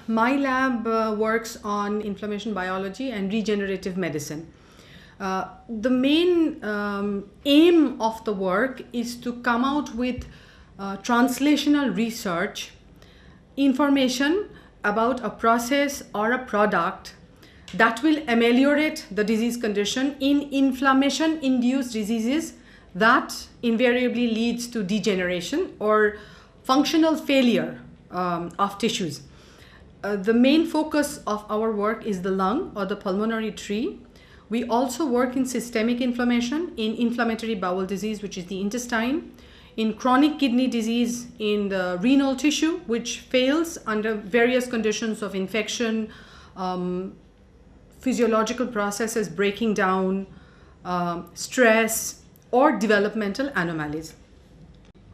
My lab works on inflammation biology and regenerative medicine. The main aim of the work is to come out with translational research information about a process or a product that will ameliorate the disease condition in inflammation-induced diseases that invariably leads to degeneration or functional failure of tissues. The main focus of our work is the lung or the pulmonary tree. We also work in systemic inflammation, in inflammatory bowel disease, which is the intestine, in chronic kidney disease, in the renal tissue, which fails under various conditions of infection, physiological processes breaking down, stress, or developmental anomalies.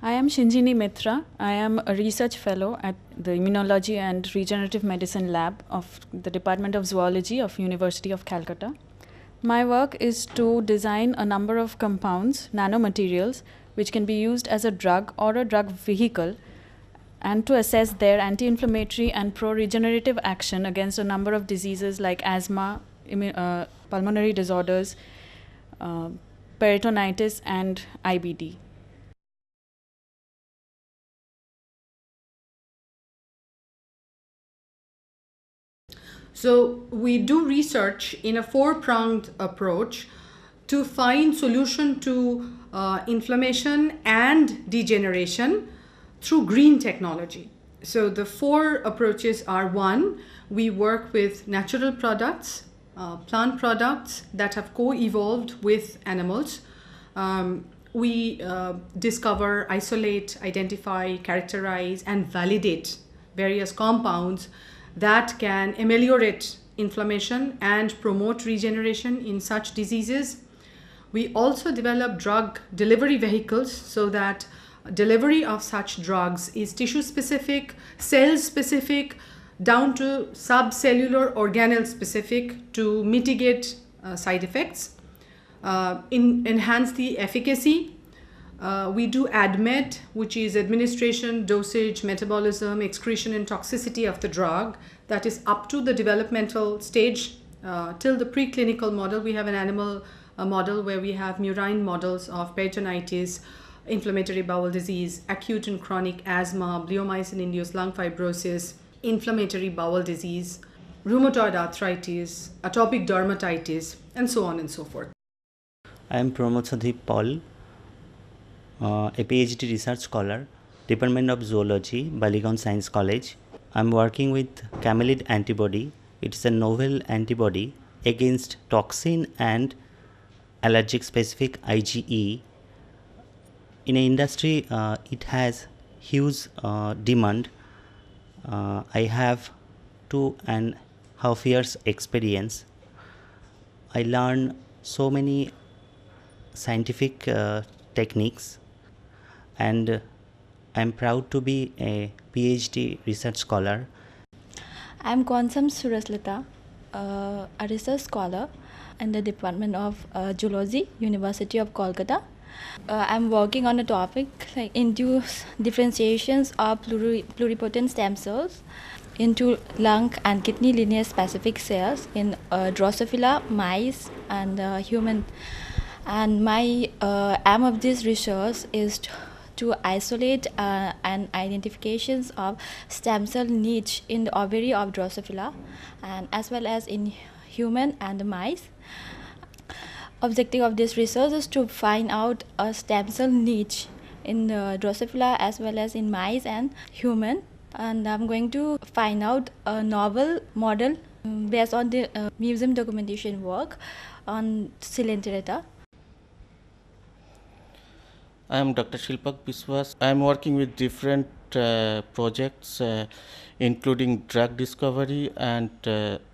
I am Shinjini Mitra. I am a research fellow at the Immunology and Regenerative Medicine Lab of the Department of Zoology of University of Calcutta. My work is to design a number of compounds, nanomaterials, which can be used as a drug or a drug vehicle, and to assess their anti-inflammatory and pro-regenerative action against a number of diseases like asthma, pulmonary disorders, peritonitis, and IBD. So we do research in a four-pronged approach to find solution to inflammation and degeneration through green technology. So the four approaches are: one, we work with natural products, plant products that have co-evolved with animals. We discover, isolate, identify, characterize, and validate various compounds that can ameliorate inflammation and promote regeneration in such diseases. We also develop drug delivery vehicles so that delivery of such drugs is tissue specific, cell specific, down to subcellular organelle specific to mitigate side effects, enhance the efficacy. We do ADMET, which is administration, dosage, metabolism, excretion, and toxicity of the drug. That is up to the developmental stage till the preclinical model. We have an animal model where we have murine models of peritonitis, inflammatory bowel disease, acute and chronic asthma, bleomycin-induced lung fibrosis, inflammatory bowel disease, rheumatoid arthritis, atopic dermatitis, and so on and so forth. I am Pramod Sadhip Paul, a PhD research scholar, Department of Zoology, Baligaon Science College. I am working with camelid antibody. It is a novel antibody against toxin and allergic specific IgE. In an industry, it has huge demand. I have 2.5 years experience. I learned so many scientific techniques, and I am proud to be a PhD research scholar. I am Konsam Suraslata, a research scholar in the Department of Zoology, University of Kolkata. I am working on a topic like induced differentiations of pluripotent stem cells into lung and kidney lineage specific cells in Drosophila, mice, and human. And my aim of this research is to isolate and identifications of stem cell niche in the ovary of Drosophila, and as well as in human and mice. Objective of this research is to find out a stem cell niche in the Drosophila as well as in mice and human, and I'm going to find out a novel model based on the museum documentation work on Coelenterata. I am Dr. Shilpak Biswas. I am working with different projects including drug discovery, and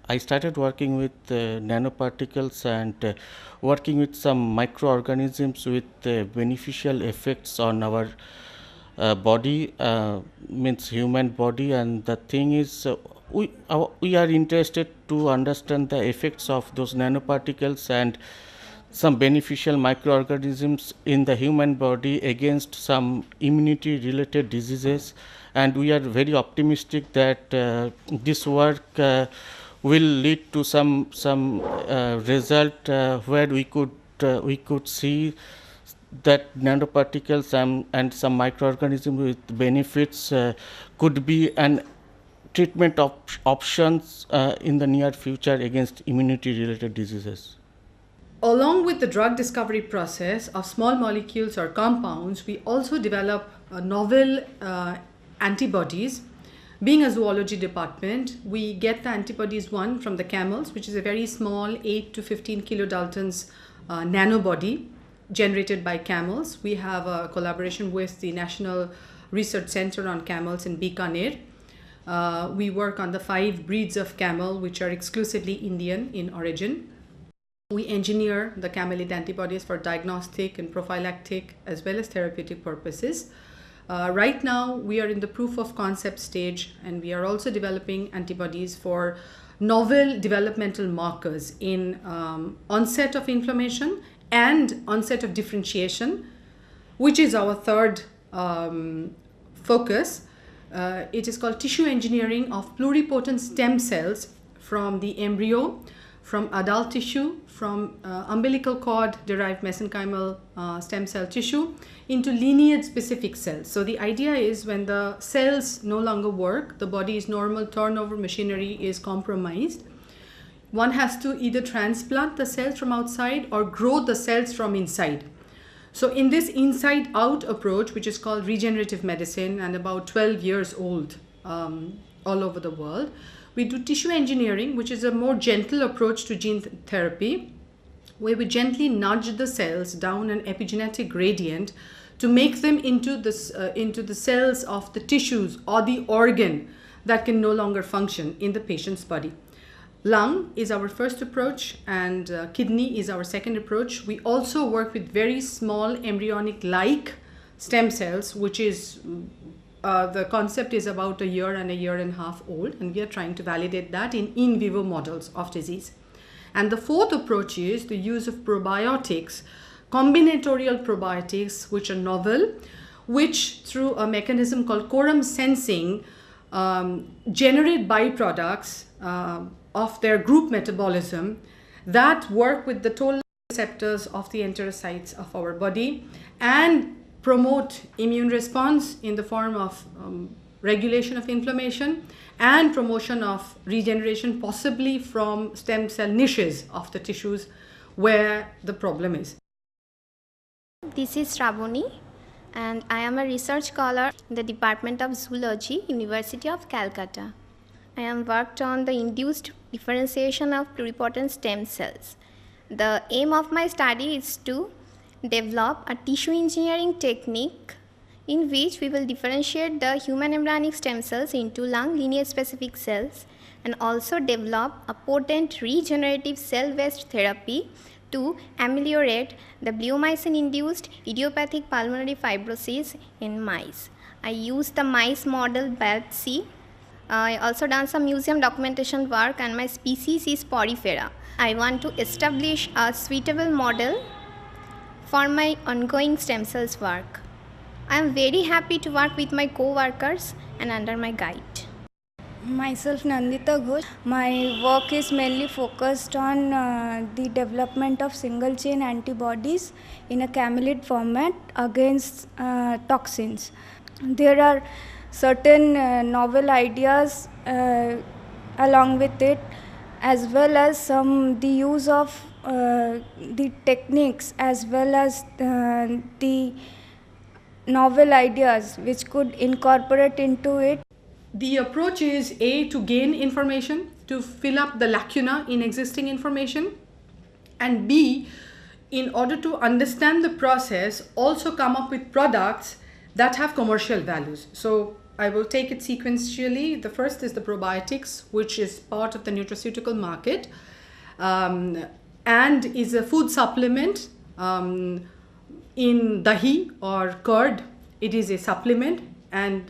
I started working with nanoparticles and working with some microorganisms with beneficial effects on our body, means human body. And the thing is, we are interested to understand the effects of those nanoparticles and some beneficial microorganisms in the human body against some immunity related diseases, and we are very optimistic that this work will lead to some result where we could see that nanoparticles and some microorganisms with benefits could be an treatment options in the near future against immunity related diseases. Along with the drug discovery process of small molecules or compounds, we also develop novel antibodies. Being a zoology department, we get the antibodies from the camels, which is a very small 8 to 15 kilodaltons nanobody generated by camels. We have a collaboration with the National Research Center on Camels in Bikaner. We work on the 5 breeds of camel, which are exclusively Indian in origin. We engineer the camelid antibodies for diagnostic and prophylactic as well as therapeutic purposes. Right now, we are in the proof of concept stage, and we are also developing antibodies for novel developmental markers in onset of inflammation and onset of differentiation, which is our third focus. It is called tissue engineering of pluripotent stem cells from the embryo, from adult tissue, from umbilical cord derived mesenchymal stem cell tissue into lineage specific cells. So the idea is when the cells no longer work, the body's normal turnover machinery is compromised, one has to either transplant the cells from outside or grow the cells from inside. So in this inside out approach, which is called regenerative medicine and about 12 years old all over the world, we do tissue engineering, which is a more gentle approach to gene therapy, where we gently nudge the cells down an epigenetic gradient to make them into the cells of the tissues or the organ that can no longer function in the patient's body. Lung is our first approach, and kidney is our second approach. We also work with very small embryonic-like stem cells, which is the concept is about a year and a half old, and we are trying to validate that in vivo models of disease. And the fourth approach is the use of probiotics, combinatorial probiotics, which are novel, which through a mechanism called quorum sensing generate byproducts of their group metabolism that work with the toll receptors of the enterocytes of our body and promote immune response in the form of regulation of inflammation and promotion of regeneration, possibly from stem cell niches of the tissues where the problem is. This is Shravani, and I am a research scholar in the Department of Zoology, University of Calcutta. I have worked on the induced differentiation of pluripotent stem cells. The aim of my study is to develop a tissue engineering technique in which we will differentiate the human embryonic stem cells into lung lineage specific cells and also develop a potent regenerative cell-based therapy to ameliorate the bleomycin induced idiopathic pulmonary fibrosis in mice. I used the mice model AVSEQ. I also done some museum documentation work, and my species is Porifera. I want to establish a suitable model for my ongoing stem cells work. I am very happy to work with my co-workers and under my guide. Myself Nandita Ghosh. My work is mainly focused on the development of single chain antibodies in a camelid format against toxins. There are certain novel ideas along with it, as well as the use of the techniques as well as the novel ideas which could incorporate into it. The approach is A, to gain information, to fill up the lacuna in existing information, and B, in order to understand the process, also come up with products that have commercial values. So I will take it sequentially. The first is the probiotics, which is part of the nutraceutical market and is a food supplement in dahi or curd. It is a supplement and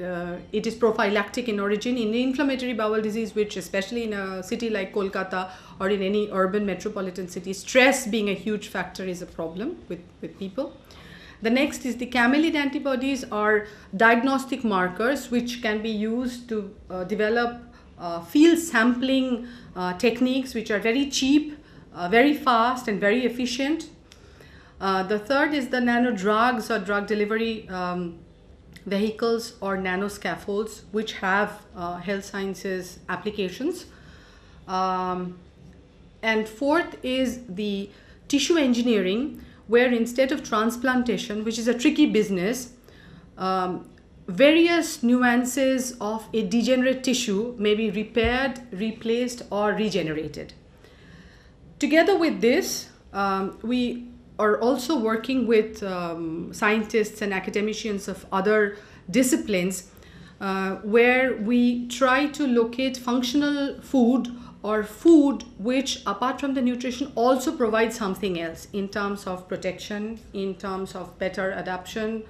it is prophylactic in origin. In inflammatory bowel disease, which especially in a city like Kolkata or in any urban metropolitan city, stress being a huge factor is a problem with people. The next is the camelid antibodies are diagnostic markers which can be used to develop field sampling techniques which are very cheap, very fast and very efficient. The third is the nanodrugs or drug delivery vehicles or nanoscaffolds which have health sciences applications. And fourth is the tissue engineering, where instead of transplantation, which is a tricky business, various nuances of a degenerate tissue may be repaired, replaced or regenerated. Together with this, we are also working with scientists and academicians of other disciplines where we try to locate functional food or food which, apart from the nutrition, also provides something else in terms of protection, in terms of better adaptation,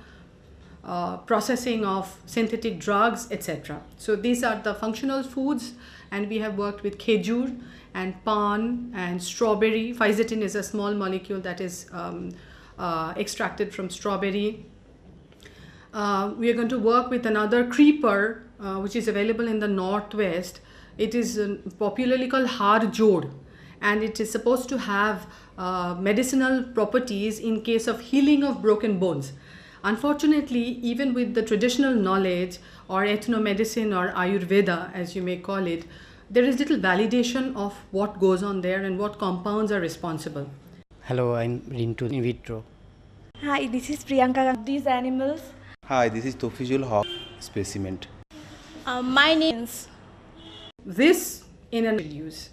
processing of synthetic drugs, etc. So these are the functional foods, and we have worked with khejur and pan and strawberry. Fisetin is a small molecule that is extracted from strawberry. We are going to work with another creeper which is available in the northwest. It is popularly called har jod, and it is supposed to have medicinal properties in case of healing of broken bones. Unfortunately, even with the traditional knowledge or ethnomedicine or Ayurveda, as you may call it, there is little validation of what goes on there and what compounds are responsible. Hello, I'm Rintu in vitro. Hi, this is Priyanka. These animals. Hi, this is Tofizul Haq specimen. My name is. This in an use.